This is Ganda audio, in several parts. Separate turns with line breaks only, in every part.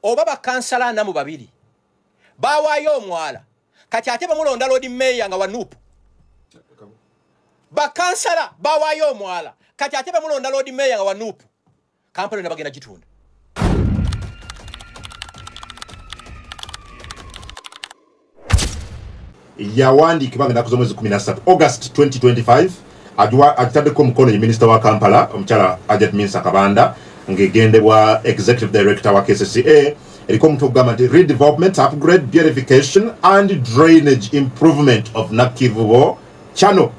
oba bakansala namu babiri bawayo omwala kati ate bamulonda Lord Mayor nga wanupu bakansala bawayo omwala kati ate bamulonda Lord Mayor nga wanupu Kampala ne bagenda gitunda
yawandi kibanga nakuzo mwezi 17 August 2025 ajitaddeko mukono ye Minister wa Kampala omukyala Ajat Minsa Kabanda ngegendebwa Executive Director wa KCCA eriko omuntu okugamba nti redevelopment, upgrade, beautification and drainage improvement of Nakivubo channel.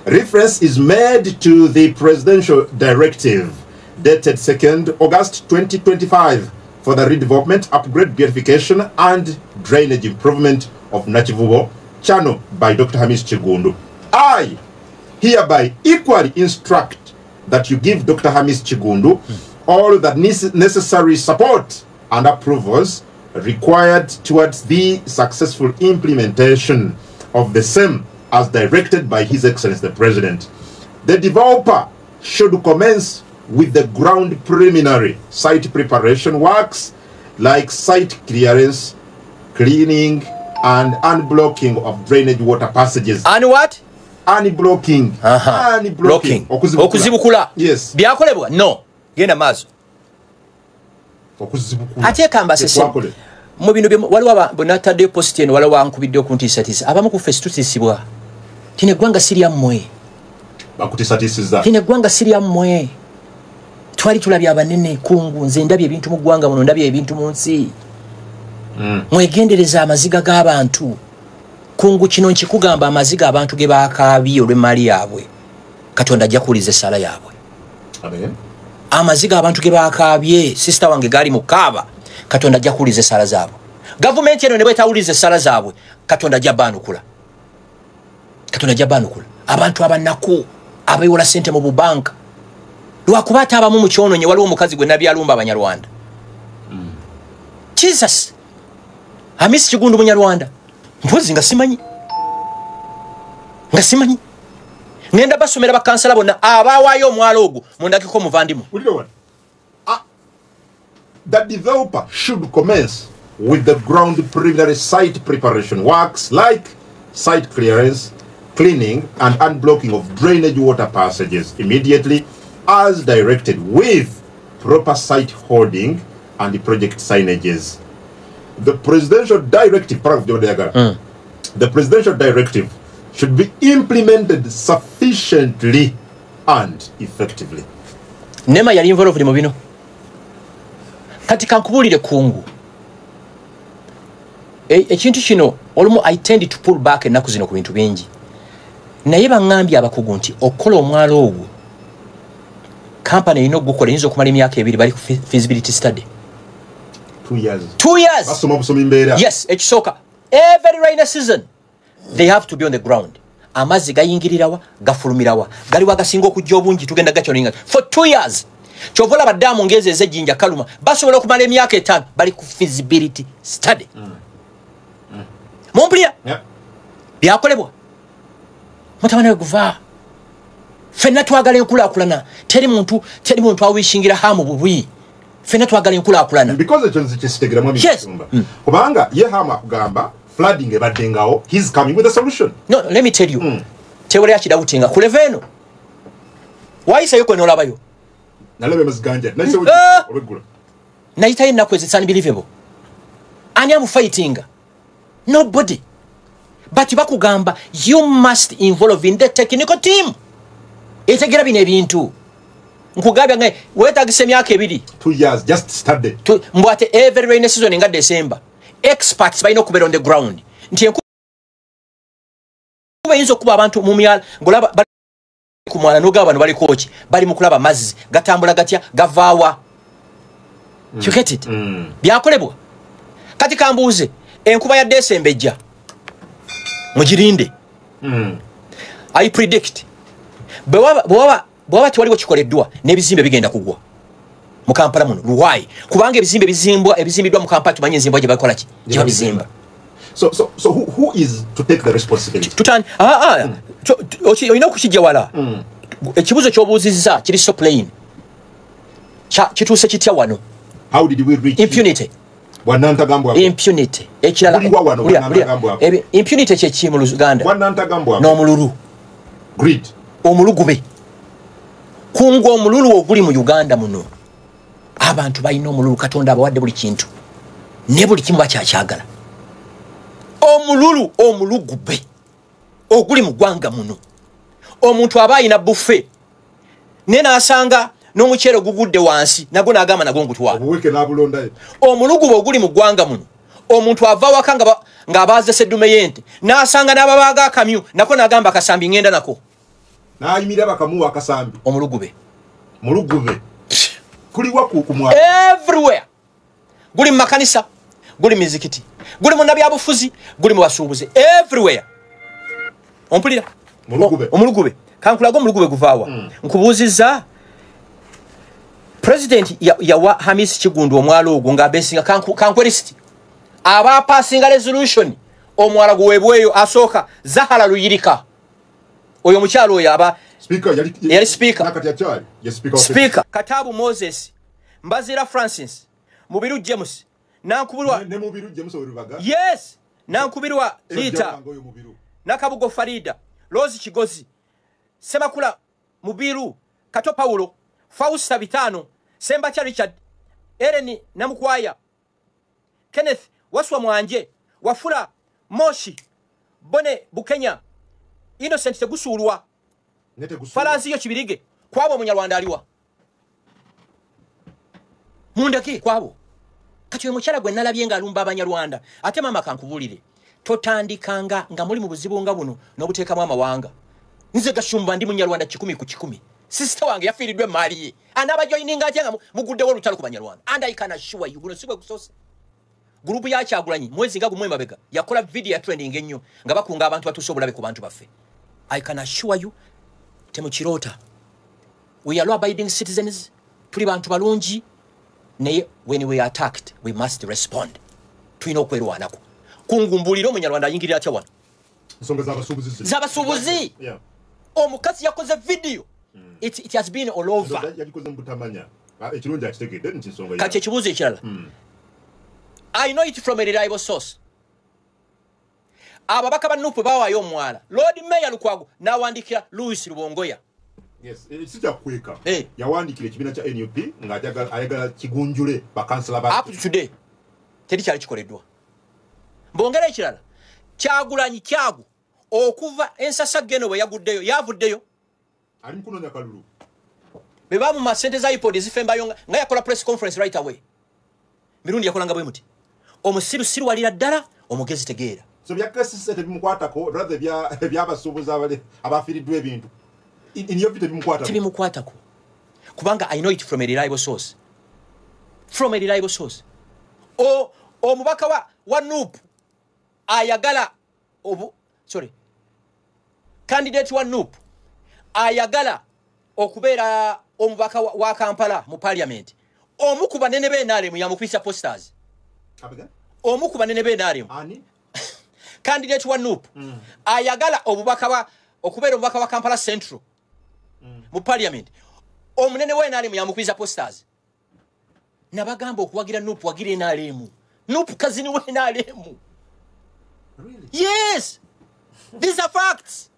Reference is made to the presidential directive dated 2nd August 2025 for the redevelopment, upgrade, beautification and drainage improvement of Nakivubo channel by Dr. Hamis Chigundu. I hereby equally instruct that you give Dr. Hamis Chigundu all the necessary support and approvals required towards the successful implementation of the same as directed by His Excellency the President. The developer should commence with the ground preliminary site preparation works like site clearance, cleaning and unblocking of drainage water passages.
And what?
Unblocking. Unblocking.
Okuzibukula.
Yes.
Byakolebwa? No. Genda mazo. Ate kamba sese. Mu bino waliwo bonatade post eno waliwo ankubidde okuntiisatiisa. Abamu ku fesi tutiisibwa. Tine gwanga siria mmwe.
Bakutiisatiisiza.
Tine gwanga siria mmwe. Twali tulabye abanene kungu nze ndabye ebintu mu ggwanga muno ndabye ebintu mu nsi. Mwegendereza amaziga g'abantu. Kungu kino nkikugamba amaziga abantu ge baakaabye olw'emali yaabwe. Katonda ajja kuwuliza essala yaabwe.
Amen.
Amaziga abantu ge baakaabye sister wange gaali mu kaaba. Katonda ajja kuwuliza essala zaabwe. Gavumenti eno ne bwetawuliza essala zaabwe Katonda ajja baanukula. Katonda ajja baanukula. Abantu abanaku abeewola ssente mu bubanka. Lwakuba ate abamu mu kyonoonye waliwo omukazi gwe nabyalumba Abanyarwanda. Jesus. Hamis Chigundu Munyarwanda. Mpozi nga simanyi. Nga simanyi. Ngenda basomera bakansala bonna abawaayo omwalo ogwo mundakiko muvandimu.
The developer should commence with the ground preliminary site preparation works like site clearance, cleaning and unblocking of drainage water passages immediately as directed with proper site holding and the project signages. The presidential directive, the presidential directive should be implemented sufficiently and effectively.
Nema yali involved mu bino. Katika nkubulire kungu. Ekintu kino olumu I tend to pull back ennaku zino ku bintu bingi. Naye bangambye abakugu nti okola omwalo ogwo. Company ino gukola yinza okumala emyaka 2 bali ku feasibility study.
2 years.
2 years.
Basoma busoma imbeera.
Yes, ekisoka. Every rainy season they have to be on the ground. Amazi gayingirirawa, gafulumirawa. Gali wagasinga okujja obungi tugenda gachoninga. For 2 years. Chovola badamu ngeze ezejinja kaluma. Basobola okumala emyaka 5 bali ku feasibility study. Momplia?
Yeah.
Byakolebwa. Mutabana guva. Fenna twagala enkulaakulana. Teri muntu awishingira hamu bubwi. Fenna twagala enkulaakulana.
Because ekyo nzikitegeramu ebisumba. Kubanga ye hamu akugamba flooding ebadde ngawo, he's coming with a solution.
No, let me tell you. Tewole yakidawutinga kuleveno. Wayisa yoko nolabayo.
Nalebe maziganja. Nayise obegula.
Nayita ennaku it's unbelievable. Ani amu fighting? Nobody. But bakugamba you must involve in the technical team. Etegera bino ebintu. Nkugabya ngai wetagise emyaka 2.
2 years just study.
Mbwate every rainy season nga December. Experts bayino kubera on the ground. Nti enkuba yinza okuba abantu mu myala ngolaba ku mwana noga abantu bali kochi bali mukulaba mazzi gatambula gatya gavaawa. You get it? Byakolebwa. Kati kambuuze enkuba ya December ejja. Mujirinde. I predict. Bwaba tiwaliwo kikoleddwa n'ebizimbe bigenda kugwa. Mu Kampala muno. Why? Kubanga ebizimbiddwa mu Kampala tumanyi enzimbo gye bakola ki? Gye bizimba.
So who is to take the responsibility?
Oyina okukijja wala. Ekibuzo ky'obuuzizza kiri so plain. Kituuse kitya wano.
How did we reach
impunity?
Wanantagambwa.
Impunity. Ekirala. Impunity kye ki mu Luganda?
Wanantagambwa.
N'omululu.
Greed.
Omulugube. Kungo omululu oguli mu Uganda muno. Abantu balina omululu Katonda abawadde buli kintu. Ne buli kimu bakyakyagala. Omululu omulugube. Oguli mu ggwanga muno. Omuntu aba ayina buffet. Nena asanga n'omukyere gugudde wansi nago n'agamba nago ngutwala.
Obuweke n'abulonda.
Omulugube oguli mu ggwanga muno. Omuntu ava waka ng'abaaze seddume y'ente n'asanga n'ababaaga akamyu nako n'agamba akasambi ngenda nako.
N'ayimira bakamuwa akasambi.
Omulugube.
Mulugube. Kuliwa kumwa.
Everywhere. Guli mu makanisa, guli mu mizikiti, guli mu nabyabufuzi, guli mu basuubuzi. Everywhere. Ompulira?
Mulugube.
Omulugube. Kankulaga omulugube guvaawa. Nkubuuzizza President yawa Hamis Kigundu omwalo ogwo ng'abeesinga kankwerisiti. Aba passing resolution omwala guweebweyo asooka Zahara Luyirika. Oyo mukyalo oyo aba
Speaker
yali speaker.
Nakati yachali. Yes, speaker.
Speaker. Katabu Moses. Mbazira Francis. Mubiru James. Nankubirwa.
Ne Mubiru James Orubaga.
Yes. Nankubirwa Lita. Nakabugo Farida. Rose Kigozi. Semakula Mubiru. Kato Paulo. Fausta Bitano. Sembacha Richard. Ereni Namukwaya. Kenneth Waswa Mwanje. Wafula Moshi. Bone Bukenya. Innocent Tegusulwa. Falansi yo Kibirige. Kwabo Munyarwanda aliwa. Mundaki kwabo. Kati we mukyala gwe nalabye nga alumba Abanyarwanda. Ate mama kankubulire. Totandikanga nga muri mu buzibu nga buno n'obuteekamu amawanga. Nze Gashumba ndi Munyarwanda 10 ku 10. Sister wange yafiiridwe maali ye. Anabajoyininga atya nga muguddewo olutalo ku Banyarwanda. And I can assure you guno sigwe kusose. Gurupu ya Kyagulanyi mwezi nga gumwe mabega yakola video ya trending ennyo nga bakunga abantu batuuse obulabe ku bantu baffe. I can assure you temukirota. We are law abiding citizens. Tuli bantu balungi. Naye when we are attacked we must respond. Tulina okwerwanako. Kungumbulira Omunyarwanda ayingirira atya wano.
Nsonga z'abasuubuzi.
Z'abasuubuzi.
Yeah.
Omukazi yakoze video. It has been all over.
Yagikoze mutamanya. Ekirungi akitegedde nti nsonga ya.
Kati ekibuuzo ekirala. I know it from a reliable source. Ababaka ba Nupu bawaayo omwala. Lord Mayor Lukwago n'awandikira Louis Rubongoya.
Yes, sija kweka. Yawandikira ekibiina kya NUP nga ayagala kigunjule bakansala ba.
Up to today. Teri kyali kikoleddwa. Mbongera ekirala. Kyagulanyi Kyagu okuva ensasa geno bwe yaguddeyo yavuddeyo.
Ali mukunoonya kalulu.
Be bamu ma sente za iPod zifembayo nga yakola press conference right away. Mirundi yakolanga bwe muti. Omusirusiru walira ddala omugezi tegeera.
So byakasise tebimukwatako rather byabasuubuzi abafiiriddwa ebintu. In your video
tebimukwatako. Kubanga I know it from a reliable source. From a reliable source. Omubaka wa Nup ayagala candidate wa Nup ayagala okubeera omubaka wa Kampala mu parliament. Omukuba nene benale mu yamupisa posters. Omukuba nene benale.
Ani?
Candidate wa Nup ayagala okubeera omubaka wa Kampala Central. Mu parliament. Omunene wenale mu yamupisa posters. Nabagamba okuwagira Nup wagire nalemu. Nup kazini wenalemu.
Really?
Yes. These are facts.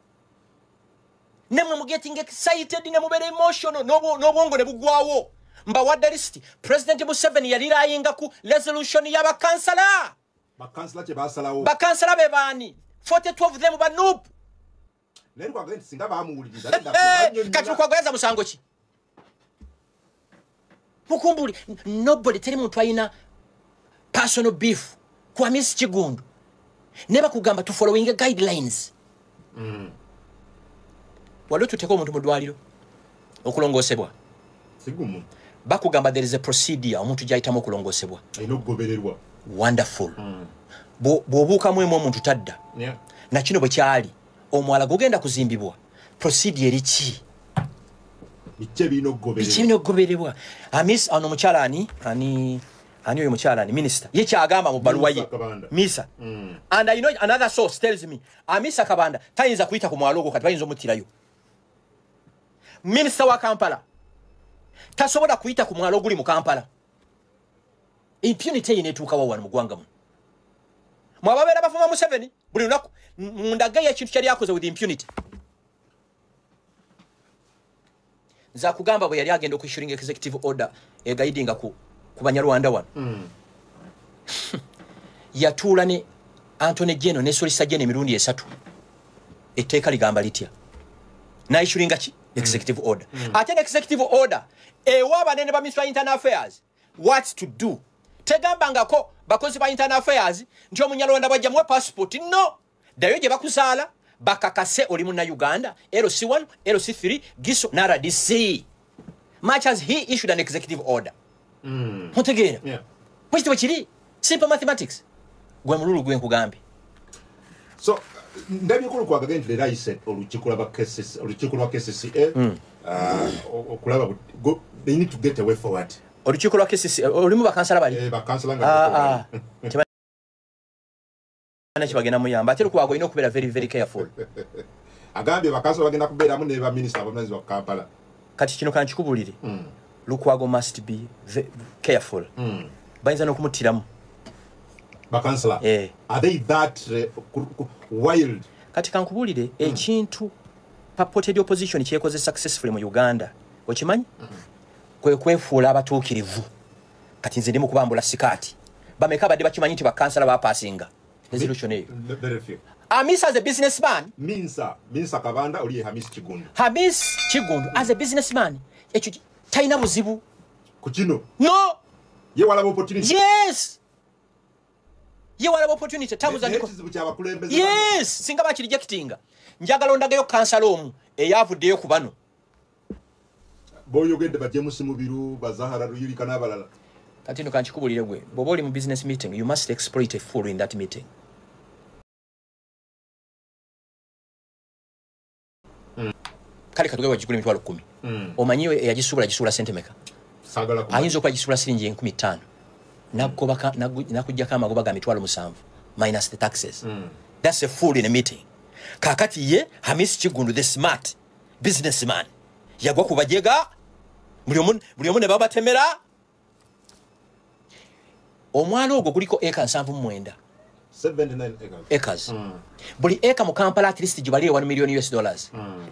Nemu getting excited nemu bere emotional nobongo ne bugwawo. Mba wadde list President Museveni yalira ayinga ku resolution y'aba kansala.
Bakansala che basalawo.
Bakansala be bani 42 of them ba Nup.
Lero kwa genti singa bamuwuliriza.
Kati kwagweza musango ki? Mukumbuli nobody teri muntu ayina personal beef kwa Miss Kigundu. Neba kugamba to following guidelines. Walo tuteko omuntu mu ddwaliro okulongosebwa.
Sigumu.
Bakugamba there is a procedure omuntu gyayitamu okulongosebwa.
Ayina okugobererwa.
Wonderful. Bw'obuuka mu omuntu tadda.
Yeah.
Na kino bwe kyali omwala gugenda kuzimbibwa. Procedure eri ki?
Biche bino okugobererwa.
Biche bino okugobererwa. Amis ano mukyala ani oyo mukyala ani minister. Ye kyagamba mu baluwa ye. Misa. And I know another source tells me Amisa Kabanda tayinza kuyita ku mwalo gwo kati bayinza omutirayo. Minister wa Kampala tasobola kuyita ku mwalo guli mu Kampala. impunity inetuuka wano mu ggwanga muno mwababeera bafuma Museveni buli lunaku mundagaye ekintu kyali akoze with impunity nza kugamba bwe yali agenda okwissuing executive order egaidinga ku Banyarwanda wano yatuula ne Anthony Jeno ne Solicitor General emirundi esatu etteeka ligamba litya naissuinga ki executive order ate ne executive order ewa banene ba Ministry of Internal Affairs what to do tegambangako bakozi ba Internal Affairs nti Omunyarwanda bajja muwe passport no dayo gye bakuzaala bakakase oli munna Uganda LC1 LC3 Giso na RDC much as he issued an executive order mutegeera kwekitibwe kiri simple mathematics gwe mululu gwe nkugambe
so ndabikulu kwagaga nti leero ayise olukiiko lwa KCCA okulaba they need to get away forward
olukiiko lwa KCCA olimu bakansala bali
bakansala nga
kibagenda muyamba ate lukwago ino okubeera very very careful
agambye bakansala bagenda kubeeramu ne ba minister abamanzi wa Kampala
kati kino kankikubulire lukwago must be careful bayinza n'okumutiramu
bakansala are they that wild
kati kankubulire ekintu purported opposition kyekoze successfully mu Uganda okimanyi kwe kwefuula abatuukirivu kati nze ndi mu kubambula sikaati bameka badde bakimanyi nti bakansala bapasinga resolution eyo Hamis as a businessman
Minsa Kabanda oli Hamis
Kigundu as a businessman ekyo taina buzibu
ku kino
no
ye wala opportunity
yes singa bakiri rejectinga njagala ondagayo kansala omu eyavuddeyo ku bano
boyogedde bajje musimu biru bazahara ruyirika n'abalala
kati ndo kankikubulire gwe bwoba oli mu business meeting you must exploit a fool in that meeting kale katugewa jikule mitwalo 10 omanyiwe eyagisuula sente meka ayinza okuba gisula siringi 15,000 nakujjako amagoba ga mitwalo 7 minus the taxes that's a fool in a meeting kakati ye Hamis Kigundu the smart businessman yagwa ku bajega buli omu ne babatemera omwalo ogwo guliko eka 79 acres buli eka mu Kampala at least gibali $1 million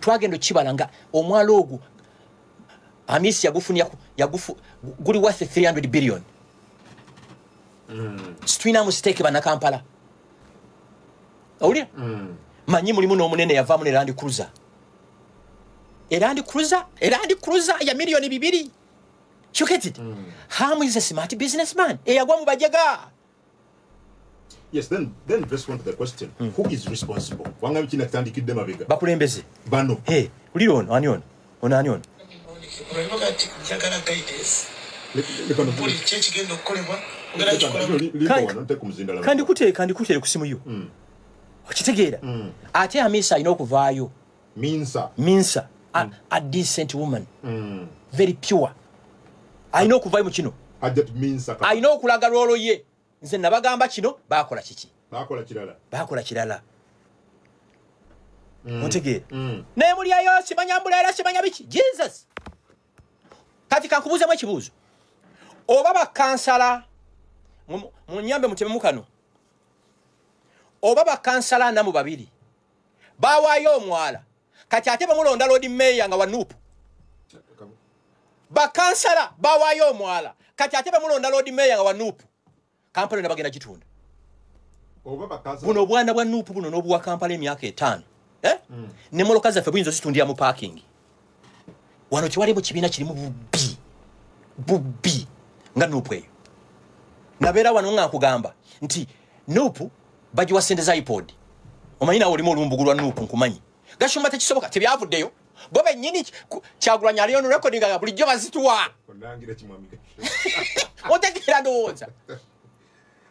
twagendo kibalanga omwalo ogwo Hamis yagufu guli worth 300 billion Stwina mistake bana Kampala awulira manyi mulimu n'omunene yavaamu ne Land Cruiser ya milioni 2 you get it Ham is a smart businessman eyagwa mu bajega
yes then just want the question who is responsible wanga bikina tandikidde mabega
bakulembeze
bano
uliro ono ani ono
Olabagati njagala guidance. Buli kyekigenda okukolebwa
kandi kutere ku simu yo okitegeera ate Hamisa alina okuvaayo Minsa a decent woman very pure alina okuvaayo mu kino alina okulaga lwolo ye nze nabagamba kino bakola kiki bakola kirala otegeera naye mulyayo simanya mbulaera simanya biki Jesus kati kankubuuzemu ekibuuzo oba bakansala munyambe mutemu kano oba bakansala namu babiri bawaayo omwala kati ate bamulonda Lord Mayor nga wanupu bakansala bawaayo omwala kati ate bamulonda Lord Mayor nga wanupu Kampala ne bagenda kitunda buno obwana bwa nupu buno n'obuwa Kampala emyaka 5 ne moloka zaffe buyinza zitundira mu parking wano kiwali mu kibiina kirimu bubbi nga nupu eyo nabeera wano nga nkugamba nti nupu bagiwa sente za iPod omanyi nawe olimu olumbugulwa nupu nkumanyi gashumba tekisoboka tebyavuddeyo bo bennyini Kyagulanyi aliyo no recording nga bulijjo bazituwa otegeera ndowooza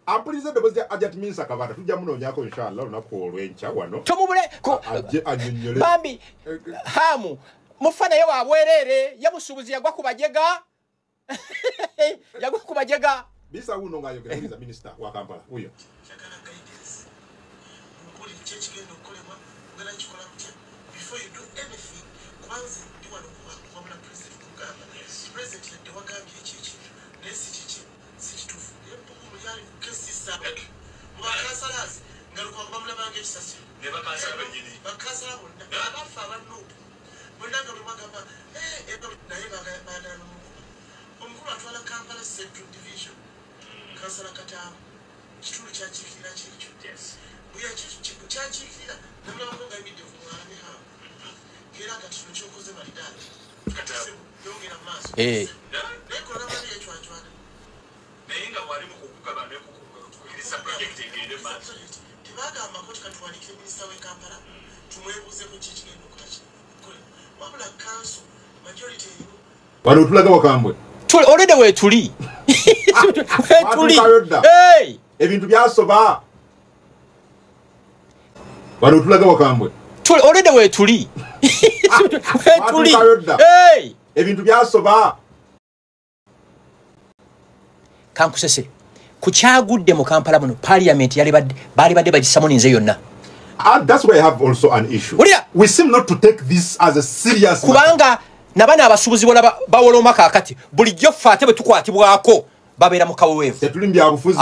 Apulize bebozi ajat Minsa Kabanda tujja munoonyako inshallah lunaku olw'enkya wano
tomubule
anyonyole
bambi hamu mufana yo abwerere yabusubuzi yagwa kubajega
bisa uno ngayogera minister wa Kampala uyo
before you do anything kwanza ndi wano kwa president Uganda president ndi wagambye ekiki nesi kiki sikitufu empuku mujali kukesisa mwakasalas ngaluka bamula bange kisasi ne bakasala benyini bakasala bonna abafa abannu bonna nga lumagamba naye bagana omukulu atwala Kampala Central Division kansala Kataabu kitundu kyakiikirira kikyo buya kyakiikirira namulabako nga ebiddevu mwami hawo era kati kino kyokoze balidaala yongera mu maaso naye kolamani yecwacwana naye nga wali mukukugaba nekukukiriza projekiti egende maaso tebagamba koti katuwanikire minisita w'e Kampala tumwebuuzeko kikigenda okutaki wabula kanso majority erimu
wali otulaga wakambwe
olede wetuli wetuli
ebintu byasoba wali otulaga wakambwe
olede wetuli wetuli
ebintu byasoba
kankusese kukyagudde mu Kampala muno parliament bali badde bagisamoninze yonna.
That's why I have also an issue. We seem not to take this as a serious
kubanga nabana abasubuzi bona bawoloma kakati bulijjo fate bwe tukwatibwako babera mu kaweevu
tetulimbya abufuzi.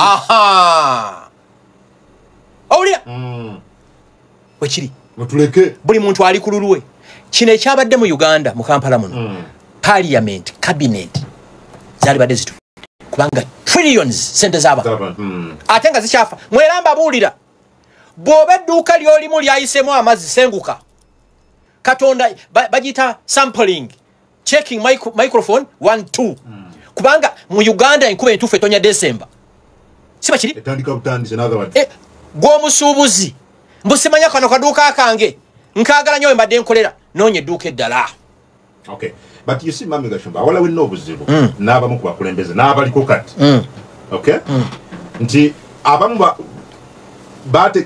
Owulira wekiri
mutuleke
buli muntu ali kululwe kino ekyabadde mu Uganda mu Kampala muno parliament cabinet zali badde zitu kubanga trillions sente zaba ate nga zikyafa mweramba buulira bw'oba edduuka ly'olimu lyayisemu amazzi senguka katonda bagita sampling checking microphone 1 2 kubanga mu Uganda enkuba entuufu etonya December siba kiri
etandika butandise another one
gw'omusuubuzi mbusimanya kano kaduuka kange nkaagala nnyo mbadde nkolera noonya edduuka eddala.
Okay, but you see Mami Gashumba wala wenna obuzibu n'abamu ku bakulembeze n'abaliko kati okay nti abamu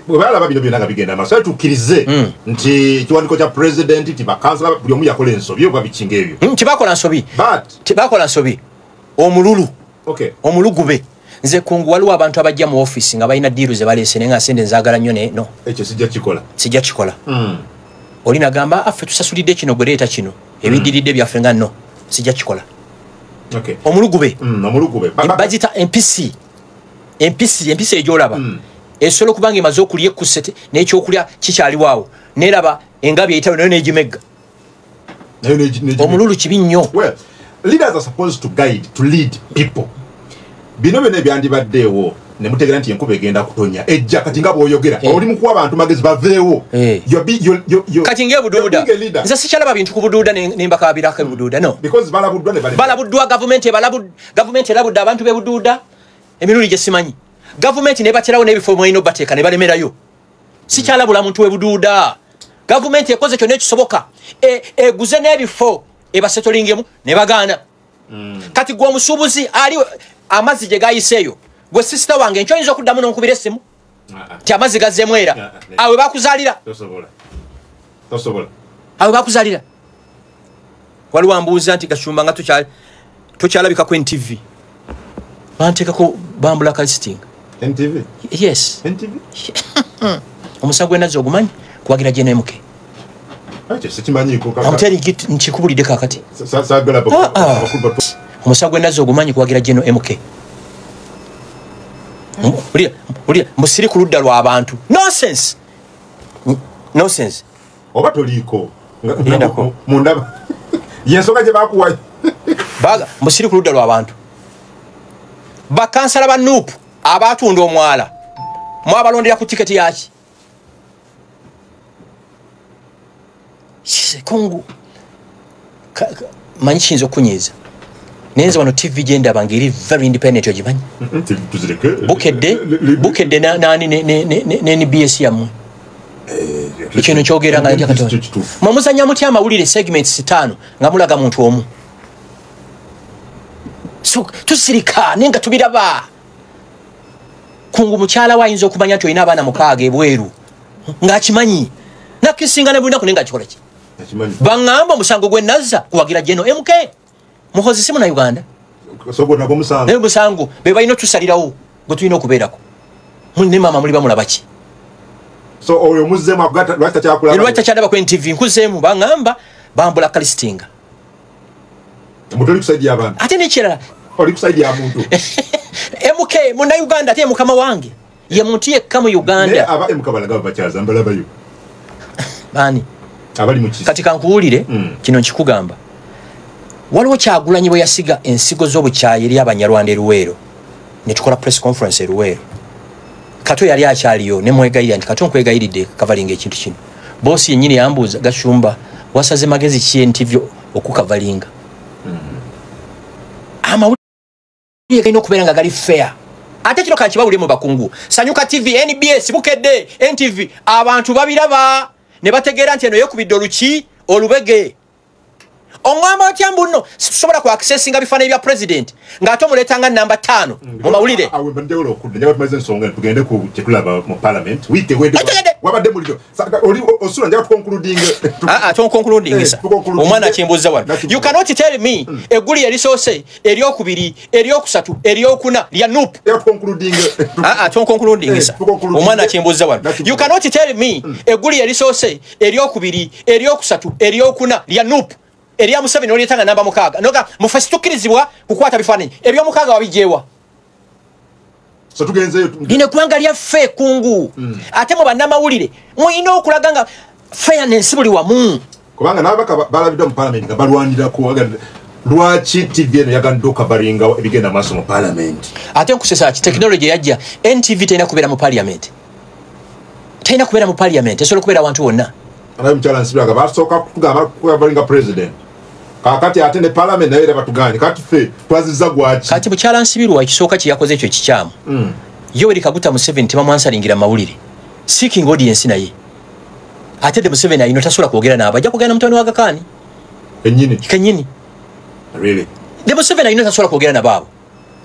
bwebalaba bino byonna nga bigenda maaso tukkirize nti ekiwandiiko kya pulezidenti ti bakansala buli omu yakola ensobi oba bikinga ebyo
tebakola nsobi omululu omulugube nze kungu waliwo abantu abajja mu office nga balina diiru ze baleese naye nga sente nzaagala nnyo no
ekyo sijja kikola
oli nagamba affe tusasulidde kino gwe leeta kino ebiddiridde byaffe nga no sijja kikola omulugube bagita empisi egyolaba esobola okubanga emaze okulya ekkusete n'ekyokulya kikyaliwaawo neraba engabi eyitawe nayo n'egimegga omululu kibi nnyo.
Leaders are supposed to lead people. Bino byonna ebyandibaddeewo ne mutegeera nti enkuba egenda kutonya ejja kati nga bw'oyogera oli mu kuwa abantu magezi baveewo
kati ng'ebuduuda nze sikyalaba bintu ku buduuda ne mbakabirako ebuduuda no balabuddwa gavumenti erabudde abantu b'ebuduuda emirundi gye simanyi gavumenti nebaterawo n'ebifo mwalina obateeka ne balemerayo sikyalabula muntu w'ebuduuda gavumenti ekoze kyonna ekisoboka eguze n'ebifo ebasetolingemu ne bagaana kati gwe omusuubuzi ali amazzi gye gayiseeyo gwe sisita wange nkyo oyinza okuddamu n'onkubira essimu ti amazzi gazzeemu era awe bakuzaalira awe bakuzaalira waliwo ambuuza nti Gashumba nga tokyalabikako NTV banteekako bambula kalistinga
NTV?
Yes.
NTV?
Omusago enazzi ogumanyi kuwagira Jeno MK. Amuteri nkikubulidde kakati. Omusago enazzi ogumanyi kuwagira Jeno MK. Musiri ku ludda lw'abantu. Nonsense. Nonsense.
Oba toliiko. Mundaba. Yensonga gye bakuwayo.
Musiri ku ludda lw'abantu. Bakansala ba Nuupu abatunda omwala mwabalondera ku tiketi yaki kungu manyi kiyinza okunyiiza nenze wano TV gyendaba ngeri very independent ogimanyi bukedde nani ne NBS yammwe ekino kyogera nga njakatono mwamuzanya mutya amawulire segments 5 nga mulaga muntu omu so tusirika nenga tubiraba kungu mukyala wayinza okumanya nti olina abaana mukaaga ebweru ng'akimanyi nakisinga ne bulinaku nenga akikola ki baŋŋamba omusango gwe nazza kuwagira Jeno MK muhozi si muna Uganda naye omusango be balina otusalirawo gwe tulina okubeerako ne maama muli bamulaba ki lwaki takyalaba ku NTV nkuzeemu baŋŋamba bambula kalistinga ate nekirala
oli kusaidia ya muntu
MK muna Uganda ate mukama wange ye muntu yekka mu Uganda
aba MK balaga bachaza mbalabayo
bani
abali mu kisi
kati kankuwulire kino nkikugamba waliwo Kyagulanyi bwe yasiga ensigo z'obukyayi eri Abanyarwanda Luweero ne tukola press conference Luweero Kato yali akyaliyo ne mwegayirira nti Kato nkwegayiridde kavalinga ekintu kino bosi yennyini yambuuza Gashumba wasaze magezi ki NTV okukavalinga amawulire galina okubeera nga gali fair ate kino kakibawulire mu bakungu Sanyuka TV NBS Bukedde NTV abantu babiraba ne bategeera nti eno yekubidde oluki olubege Ongamba otyambu nno sisobola ku accessinga bifaananyi bya president ng'ate omuleetanga namba 5 mu mawulire
awe bandeolo okudde njaga tumaze ensonga tugende ku kyetulaba mu parliament wite wabadde muliro oli osula njaga tukonkluding
tonkonkluding sa omwana akyembuuza wano you cannot tell me egguli erisoose eryokubiri eryokusatu eryokuna lya nup tonkonkluding sa omwana akyembuuza wano you cannot tell me egguli erisoose eryokubiri eryokusatu eryokuna lya nup Eria Museveni oliyetanga namba mukaaga noga mufasitukkirizibwa kukwata bifaananyi ebyomukaaga wabijeewa
so tugenzeyo
ine kubanga lya ffe kungu ate mu bannamawulire muyina okulaga nga fairness buli wamu
kubanga n'ababaka balabidde mu parliament nga balwanirako lwaki TV eno yagandde okabalinga ebigenda maaso mu parliament
ate nkusesa ki technology yajja NTV terina kubeera mu parliament esobola okubeera awantu wonna
abaye mukyala nsibiraga basooka kutugamba kubalinga president kakati ate ne parliament nayo era batuganye kati ffe twazizza gwaki
kati mukyala nsibirwa ekisooka kye yakoze ekyo kikyamu Yoweri Kaguta Museveni tebamwansalingira mawulire seeking audience naye ate de Museveni ayino tasobola kwogera naabo ajja kugenda mutoni wa Gakaani kennyini
really
de Museveni ayino tasobola kwogera nabaabo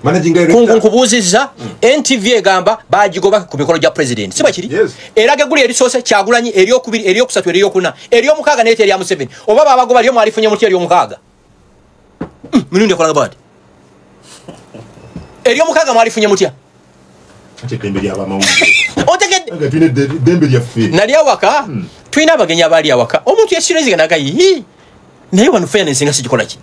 managing director
nkubuuzizza NTV egamba bagigoba ku mikolo gya president siba kiri era geguli erisoose Kyagulanyi eryokubiri eryokusatu eryokuna eryomukaaga naye terya Museveni oba babagoba lyo mwalifunye mutya eryomukaaga minundi ekolanga bwati eryomukaaga mwalifunye mutya nali awaka tulina abagenyi abaali awaka omuntu yesirezika nagayi naye wano fairness nga sigikola ki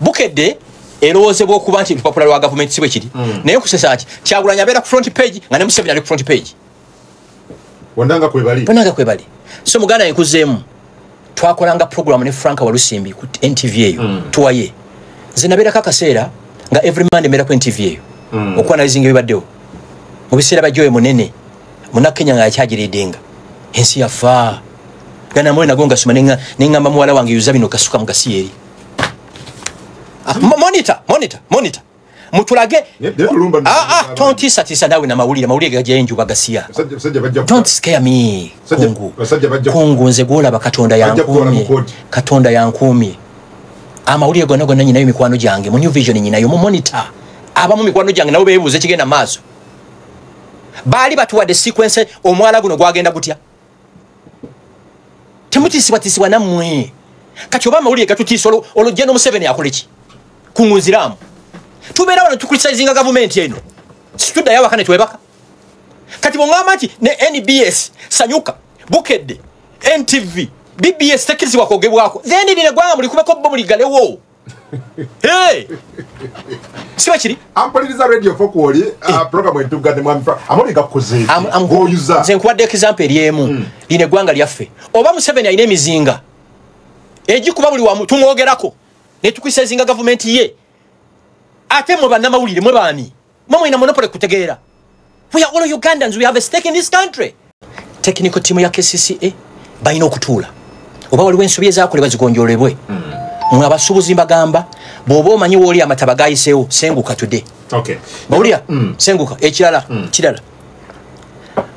Bukedde eroozebwa okuba nti lupapula lwa gavumenti sibwe kiri naye kusesa ati Kyagulanyi abeera ku front page nga ne Museveni ali ku front page
wandanga
kwebali so muganda yenkuzeemu twakolanga program ne Franka Walusimbi ku NTV eyo tuwaye nze nabeerako akaseera nga every Monday mbeera ku NTV eyo okuanalyzinga ebibaddewo mu biseera bajjowe munene Munnakenya nga yakyagiriddenga ensi yafa ganamwe nago ngasoma neŋŋamba muwala wange yuza bino kasuka mu gasi eri monitor mutulage tontisa nawe na mawulire gajenju bagasiya don't scare me kungu nze gwolaba katonda yankumye amawulire gonna nyinayo mikwano gyange mu New Vision nyinayo mu monitor abamu mikwano gyange nabo beebuuze kigenda maaso baali batuwadde sequence omwala guno gwagenda gutya temutisibwa nammwe kati oba amawulire gatutiisa olujja n'Omuseveni akoleki kungunziramu tubeera wano tukritisayizinga gavumenti eno situddayo awaka ne twebaka kati bw'oŋŋamba nti ne NBS Sanyuka Bukedde NTV BBS tekkirizibwa kwogebwako then lino eggwanga mulikubeko bo muligalewo siba kiri
ampuliriza radio fokwoli program entugadde mwami amuli gakukoze ng'oyuza
nze nkuwadde example eri emu lino eggwanga lyaffe oba Museveni alina emizinga egikuba buli wamu tumwogerako ne tukritisayizinga gavumenti ye ate mwe bannamawulire mwe baani mwe mwina monopoly kutegeera we are all Ugandans we have a stake in this country technical team ya KCCA balina okutuula oba waliwo ensobi ezaakolebwa zigonjoolebwe mwe abasuubuzi mbagamba bw'oba omanyi wooli amataba gayiseewo senguka tudde bawulira senguka ekirala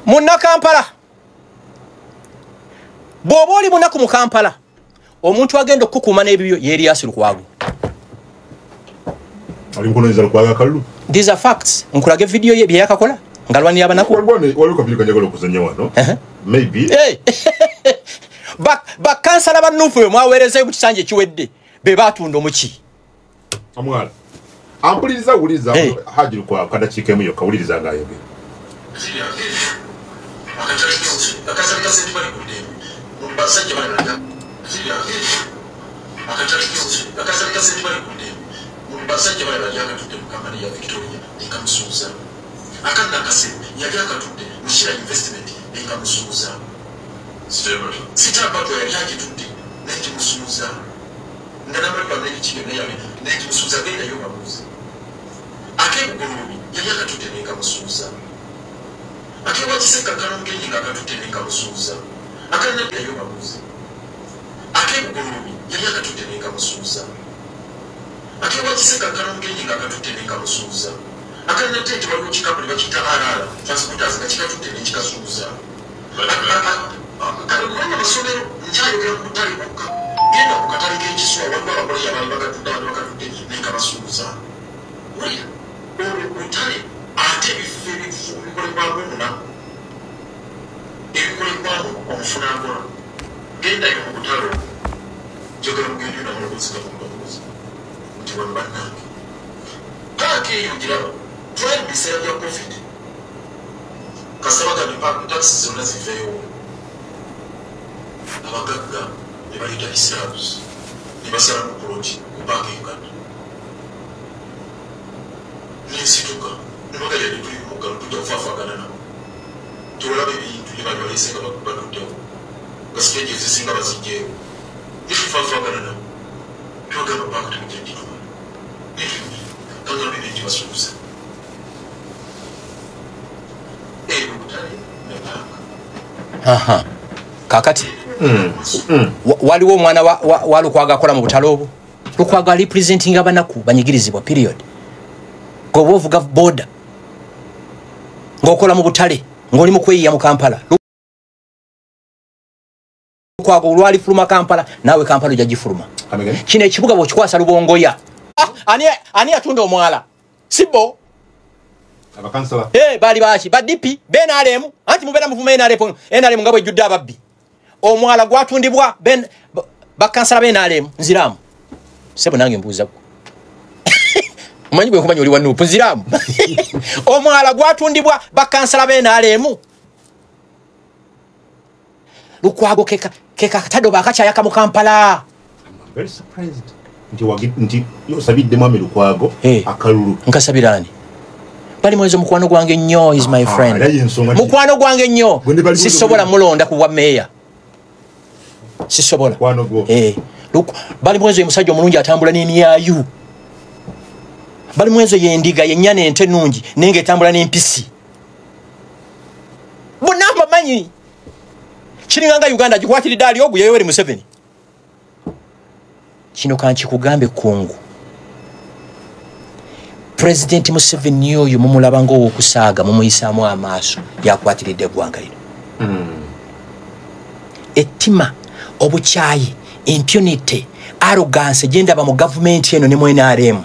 munnakampala bw'oba oli munaku mu Kampala omuntu agenda okukuuma n'ebibyo yeeriyasi Lukwago these are facts nkulaga video ye bye yakakola ngalwanira abanaku
waliwo kabiri kanjagala okuzanya wano maybe
bakansala bannufu bwe mwaweerezayo mu kisanja ekiwedde be baatunda omuki
omwala ampuliriza wuliza Haji Lukwago kadakiika emu yokka wuliriza ng'ayogera
basajja bali bali akatudde mu kampani ya Victoria ekamusuuza akanda akase yali akatudde mu Shira Investment ekamusuuza sitaba to yali akitudde n'ekimusuuza ndanamalwa n'ekikiyo n'ekimusuuza genda yo babuuza akebugolobi yali akatudde n'ekamusuuza akewa kiseka kanamugenyi nga akatudde n'ekamusuuza akanadde yo babuuza akebugolobi yali akatudde n'ekamusuuza akewa kiseka kanamugenyi nga akatudde n'ekamusuuza akanadde nti waliwo kikabuli bakita arara transporters nga kikatudde n'ekikasuuza kale kubanga masomero nkyayogera ku butale bwokka genda ku katale k'ekiswa waliwo abakoleya bali bakatudde abantu bakatudde n'ekabasuuza wulira olwo butale ate ebifo ebikolebwamu omunaku ebikolebwamu omufunangola gendayo mu butale njogera mugendio namulobozika kumbabuzi nti wano bannange paaka eyo giraba twali mu biseera bya covid kasaba gani paaka takisi zonna ziveewo abagagga ne baleeta islams ne basala mu bulungi ku paaka euganda nesituka nebaga yali tuli mugalo tujja kufaafagana nabo tolaba ebintu bye bali baleese nga batuddewo nga siteegi ezisinga bazijjeewo netufaafagana nabo tubagamba paaka temujja gituba netumi kagambe nekibasuubiza eyo butale ne paaka
kakati waliwo omwana wa Lukwago akola mu butale obwo Lukwago representing abanaku banyigirizibwa period goba ovuga boda ng'okola mu butale ng'oli mu kweyiya mu Kampala Lukwago olwali fuluma Kampala naawe Kampala ojja gifuluma kino ekibuga bw'okikwasa Lubongoya ani atunda omwala sibo
abakansala
baali baki badipi benalemu anti mubeera muvuma enalemu nga bwejjudde ababbi omwala gwatundibwa bakansala benalemu nziramu sebo nange mbuuza manyi bwe kumanya oli wa Nuupu nziramu omwala gwatundibwa bakansala benalemu Lukwago keka katado bakakyayaka mu Kampala.
I'm very surprised nti yosabidde mwami Lukwago akalulu
nkasabirani bali mwezo mukwano gwange nnyo is my friend mukwano gwange nnyo sisobola mulonda ku bwa meya sisobola bali mwezo musajja omulungi atambula nini yayu bali mwezo yendiga yenyane ente nungi nenge etambula n'empisi bunamba manyi kiringanga Uganda gikwatiridde ali ogu Yoweri Museveni kino kanchi kugambe kungu President Museveni oyo mumulaba ngo okusaaga mumuyisaamu amaaso yakwatiridde eggwanga lino ettima obukyayi impunity arrogance gyendaba mu government eno ne mu NRM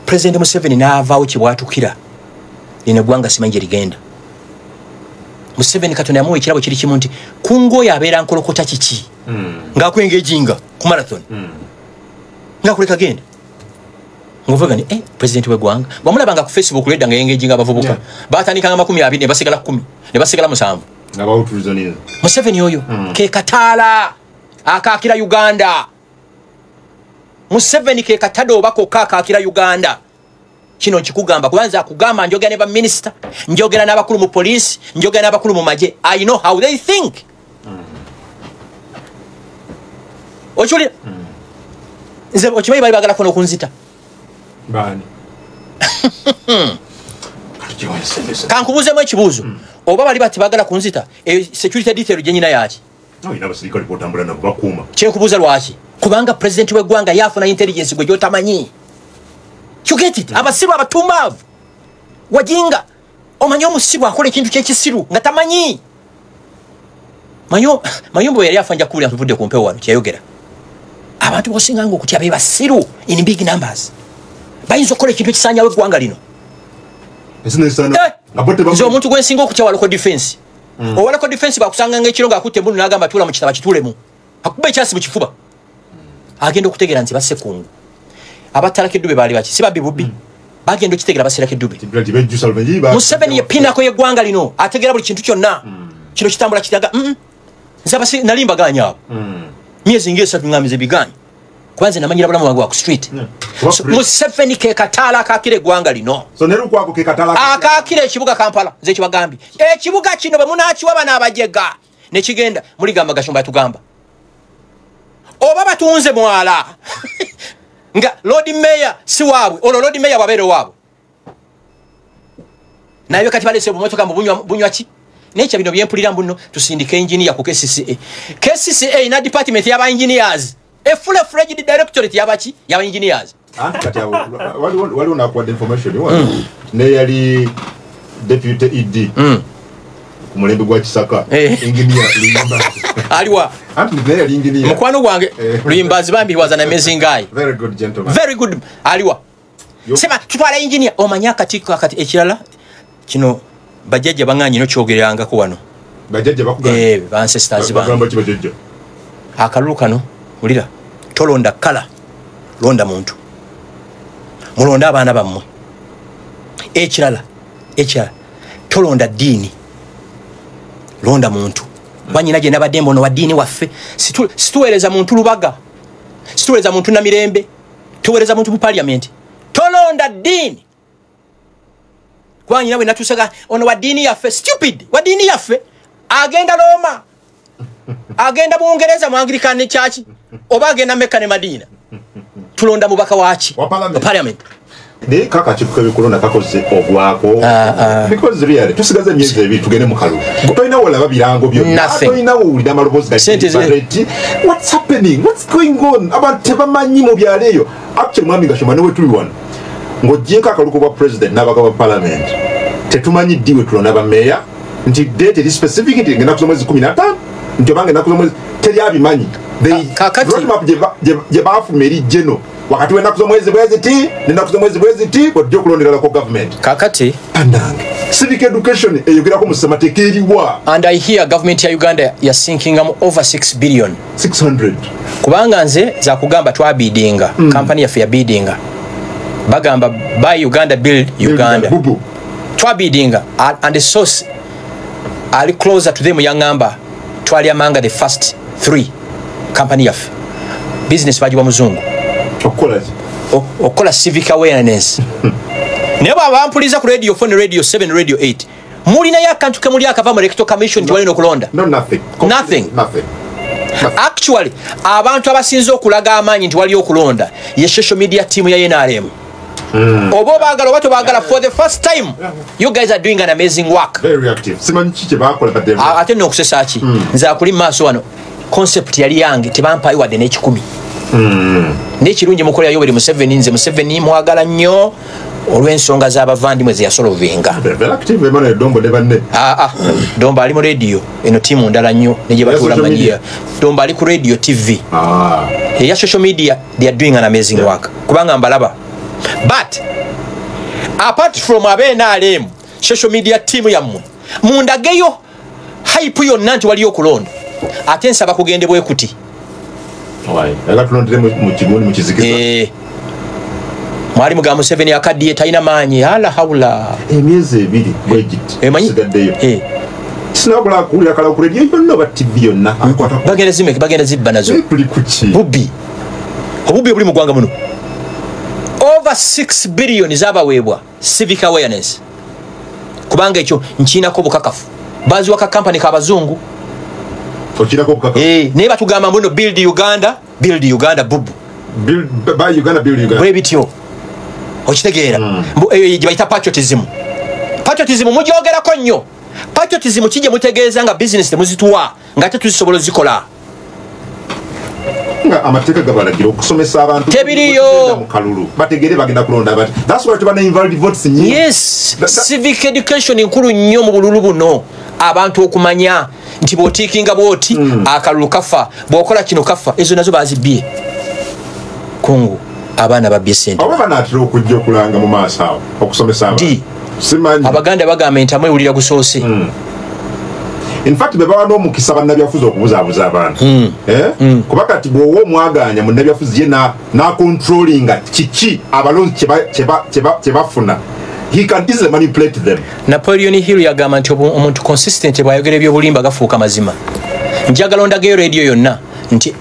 President Museveni naavaawo kibwatukira lino eggwanga simanyi gye ligenda Museveni Katonda yamuwa ekirabo kiri kimu nti kungu oyo abeera nkolokota kiki ng'akwengejinga ku marathon ngakuleka genda ngovuga ni president w'eggwanga bamulabanga ku Facebook ledda nga yengejinga abavubuka batandikanga 20 ne basigala 10 ne basigala 7
ngabawutulizaniza
Museveni oyo ke kataala akakira Uganda Museveni ke katado bako kakakira Uganda kino kikugamba kubanza kugamba njogera ne ba minister njogera n'abakulu mu police njogera n'abakulu mu maje I know how they think ochuli nze ochibayi bali bagala kono kunzita
bani
kankubuze mu ekibuzo oba bali bati bagala kunzita security detail jenyina yaki
no ina basirikali potambula na bakuma
kyekubuza lwaki kubanga president w'eggwanga yafuna intelligence gwe jotamanyi you get it abasiru abatumavu wajinga omanyi omusibu akola ekintu kyekisiru nga tamanyi mayumbo yali afanja kuli atuvudde ku mpewo wano kyayogera abantu bosinga ngo kutya basiru in big numbers bayinza okukola ekintu ekisanyawo eggwanga lino nze omuntu gwensinga okutya waloko defense owaloko defense bakusanga ng'ekiro ng'akutte embunu n'agamba tuula mu kitaba kitulemu akuba ekyasi mu kifuba agenda okutegeera nti basse kungu abatalako eddube baali baki si babbi bubbi bagenda okitegeera baserako eddube Museveni ye pinako y'eggwanga lino ategeera buli kintu kyonna kino kitambula kiraga nze nalimba gaanya abo myezi ng'esatu ngamize biganya kwanza namanyira bulamu wangu wa ku street Museveni ke katala kakire gwanga lino
so neru kwako ke katala
akakire ekibuga Kampala nze kibagambye ekibuga kino bamunakiwa bana abajega ne kigenda muri gamba gashumba tugamba oba batunze mwala nga Lord Mayor si waabwe ono Lord Mayor wabere waabwe nayo kati balese bumotoka mu bunywa ki necha bino byempulira mbuno tusindike engineer ku KCCA na department yaba engineers a full-fledged directorate yabachi yaba engineers
kati wali unakuwa information ne yali deputy ED kumulembe gwa Kisaka engineer Luyimbazi
aliwa
anti ne yali engineer
mukwano gwange Luyimbazi bambi was an amazing guy
very good gentleman
very good aliwa sema tutwala engineer omanya kati ekirala kino bajjaje banganyi no kyogeranga ko wano
bajjaje bakugamba
ancestors
bagamba kibajjaje
akalulu kano ulira tolonda kala londa muntu mulonda abaana bammwe ekirala tolonda dini londa muntu banyina je nabadembo no wa dini waffe situweleza muntu lubaga situweleza muntu na mirembe tuweleza muntu mu parliament tolonda dini kwanyina we natusega ono wa dini yaffe stupid wa dini yaffe agenda Roma agenda mu Uingereza mu Anglican Church oba agenda Mecca ne Madina tulonda mubaka wachi
wa
parliament
ne kaka chifuka bikolona kakoze ogwako because really tusigaze myezi ebiri tugene mu kalu toina wala babirango byo toina wulida malobozi gati what's happening what's going on abantu bamanyi mu byaleyo actually mwami gashoma ne wetuli wano ngojeka akaluko bwa president n'abaka ba parliament tetumanyi diwe tulona ba mayor nti date is specific ngenda kusoma 15 nti bange nakusoma teri abimanyi they je bafu meri jeno wakati wenda kusoma mwezi ti nenda kusoma mwezi ti but jo kulondera ko government
kakati
andange civic education eyogera ko musema tekeriwa
and I hear government ya Uganda ya sinking over 6 billion
600
kubanga nze za kugamba twabidinga company ya biddinga bagamba buy Uganda build Uganda twabidinga and the source are closer to them yangamba twali amanga the first 3 company of business bajiwa muzungu okola civic awareness nebo abampuliza ku radio 4 radio 7 radio 8 mulina yakantu ke muli akava mu electoral commission twali no kulonda
no nothing
actually abantu abasinzo okulaga amanyi twali okulonda ye social media team ya NRM obo bagala bato bagala for the first time you guys are doing an amazing work
very active simanyi kike bakola badde
ate no kusesa ki nza kuli maso wano concept yali yange tebampa iwade ne 10 n'ekirungi mukola yoberi Museveni nze Museveni mwagala nnyo olw'ensonga z'abavandimwe ze yasolovinga
very active Emmanuel Dombo de banne
Dombo ali mu radio eno timu ndala nnyo neje batula manyia Dombo ali ku radio TV ya social media they are doing an amazing work kubanga mbalaba but apart from NRM social media team yammwe mundageyo hype yonna nti wali okulonda ate nsaba kugendebwe kuti
ela tulondere mu kiguni mu kizikiza
mwali muga Museveni akadiye taina manyi hala haula
emyezi ebiri Egypt sigaddeyo sinabula kulya kala ku radio yonna ba TV yonna
bagenda zibba nazo
tuli kuki
bubi buli mu gwanga muno over 6 billion zabawebwa civic awareness kubanga ekyo nchina ko bukakafu bazi waka company ka bazungu
ochira ko bukakafu
ne batugamba mbuno build Uganda bubu
build Uganda
bwe bityo okitegeera jibaita patriotism mujogera ko nnyo patriotism kije mutegeeza nga business temuzituwa nga tetuzisobola zikola
nga amateka gabalagira okusomesa abantu
tebiriyo
mu kalulu bategere bagenda kulonda bati that's why tubana invalid votes nyi
yes civic education nkulu nnyo mu bululu buno abantu okumanya nti botikinga boti akalulu kafa bokola kino kafa ezo nazo bazibye kungu abana babye sente
aba banatiro okujja okulanga mu maaso awo okusomesa abantu simanyi
abaganda bagamba nti amwe ulira gusoose
in fact baba no mukisa bannabyafuzi okubuzaabuza abantu kuba kati bwowo omwaganya mu nnabyafuzi ye na controllinga kiki abalonzi kyebafuna he can easily manipulate them.
Napoleon Hill yagamba nti omuntu consistent bwayogera ebyobulimba gafuuka mazima njagala ondageyo radio yonna nti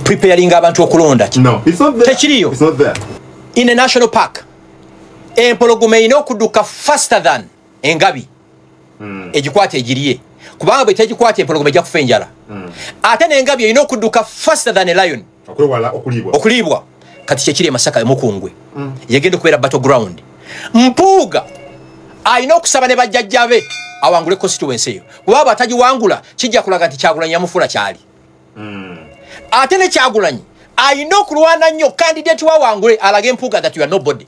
preparing abantu okulonda.
No, it's not there.
Tekiriyo.
It's not there.
In a national park. Empologoma ino kuduka faster than engabi. Ejikwate ejiriye. Kubanga bwe tejikwate empologoma ejja kufa enjala. Ate n'engabi ino kuduka faster than a lion. Okulibwa. Kati kyekiri Masaka Mukungwe. Yagenda okubeera battleground. Mpuuga ayina okusaba ne bajjajjabe awangule constituency eyo. Kuba atagiwangula kijja kulaga nti Kyagulanyi yamufula kyali. Ate ne Kyagulanyi ayina okulwana nnyo candidate wa wangule alage Mpuuga that you are nobody.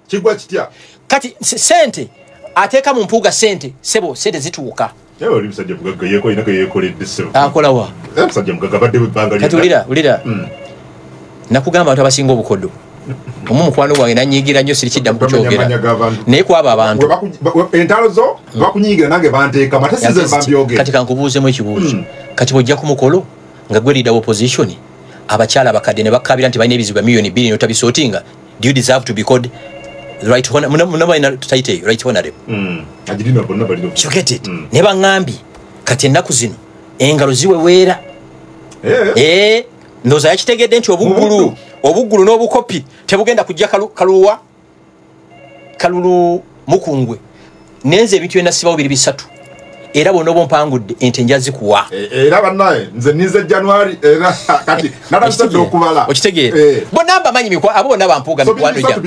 Kigwa kitya.
Kati sente ateeka mu Mpuuga sente sebo sente zituuka.
Yewe oli musajja mugagga yeko inako yekoledde sebo.
Akola wa?
Musajja mugagga badde banga lya.
Kati ulira. Nakugamba abantu abasinga obukodo. Mukwano gwange nanyigira nnyo sirikidda mu kukyogera. Naye kwaba abantu.
Entalo zo bakunyigira nange banteeka matasize bambyogera.
Kati kankubuuzemu ekibuuzo. Kati bw'ojja ku mukolo nga gwe leader opposition abakyala abakadde ne bakabira nti balina ebizibu milioni 2 notabisootinga. Do you deserve to be called right honorable? Munaba tutaite right honorable.
Ajirina bonna bali do.
You get it? Ne bangambi kati ennaku zino engalo ziweweera. Ndoza yakitegedde nti obuggulu n'obukopi tebugenda kujja kalulu Mukungwe. Nenze ebintu byonna sibawo biri bisatu. Era bonna obompangudde ente njazi kuwa.
Era bannaye nze nize January era kati nabasabye okubala.
Okitegeera. Bonna bamanyi mikwa abo bonna bampuuga mikwano gya.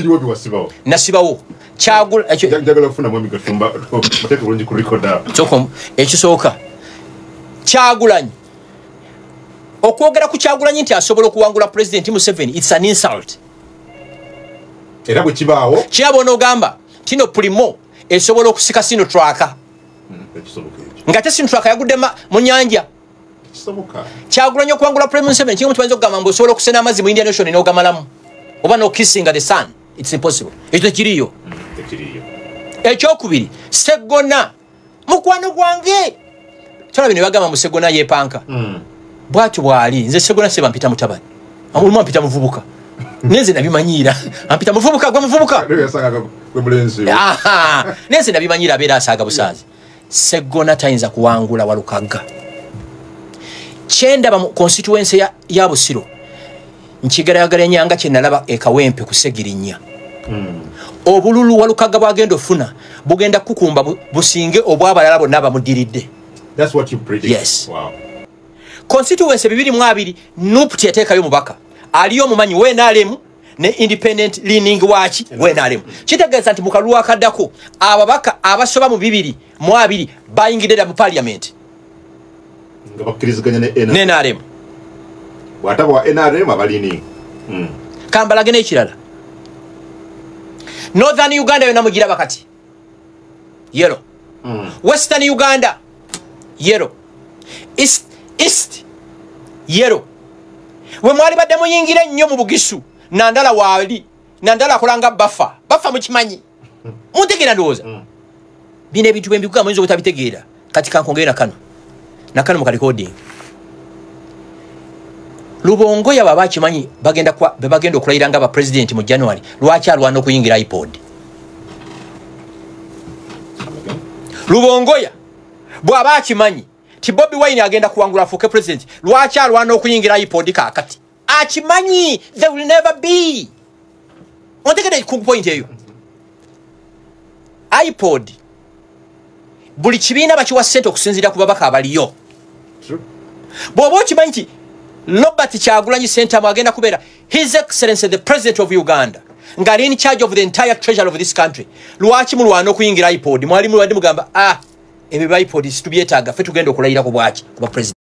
Nasibawo. Kyagula
njagala kufuna mwami Katumba muteke bulungi ku record app.
Kyoko ekisooka. Kyagulanyi. Okwogera ku Kyagulanyi nti asobola okuwangula President Museveni, it's an insult.
Era bwe kibaawo
kyabona ogamba tino primo esobola okusika sino traka. Nga tesino traka yagudde mu nyanja. Kyagulanyi okuwangula President Museveni kintu tubanza okugamba mbu osobola okusena amazzi mu Indian Ocean n'ogamalamu. Oba no kissing the sun. It's impossible. Ekyo tekiriyo. Ekyokubiri Segona mukwano gwange. Tona bino bagamba mu Segona yepanka. Bwatyo bwali nze Segona seba mpita mutabani. Amuluma mpita muvubuka. Neze nabimanyira. Ampita muvubuka gwe muvubuka.
Gwe mulenzi.
Neze nabimanyira abeera asaaga busanzi. Segona tayinza kuwangula Walukaga. Kyenda ba constituency ya Busiro. Nkigaragara nyanga kye nalaba ekawempe kusegirinya. Obululu Walukaga bwagenda ofuna bugenda kukumba businge obwabalala bonna bamudiridde.
That's what you predict.
Yes.
Wow.
Constituency 2 Nupt yateekayo mubaka aliyo mumanyi WNRM ne independent leaning wachi WNRM. Kitegeeza nti mukalu akaddako ababaka abasoba mu 2 bayingirira mu parliament
nga bakkiriziganya ne
NRM.
Wataba wa NRM abalini.
Kambalage n'ekirala. Northern Uganda yonna mugira bakati yellow. Western Uganda yellow. East yellow. We mwali badde muyingira nnyo mu Bugisu Nandala wali Nandala akolanga bafa mukimanyi muntegeera ndowooza bino ebintu bwe mbikuga muyinza obutabitegeera kati kankongere nakano mu recording Lubongoya baba kimanyi bagenda okulayira nga aba president mu January lwaki alwana okuyingira iPod. Lubongoya bwaba kimanyi ti Bobi Wine agenda kuwangula afuke president lwaki alwana okuyingira iPod kakati akimanyi there will never be. Ontegede ku point eyo iPod buli kibiina bakiwa sente okusinzira ku babaka abaliyo. Bw'oba okimanyi nti Robert Kyagulanyi Ssentamu agenda kubeera His Excellency the President of Uganda ng'ali in charge of the entire treasury of this country lwaki mulwana okuyingira iPod mwali mulwadde mugamba ebyo iPod situbyetaaga ffe tugenda okulayira ku bwaki kuba president.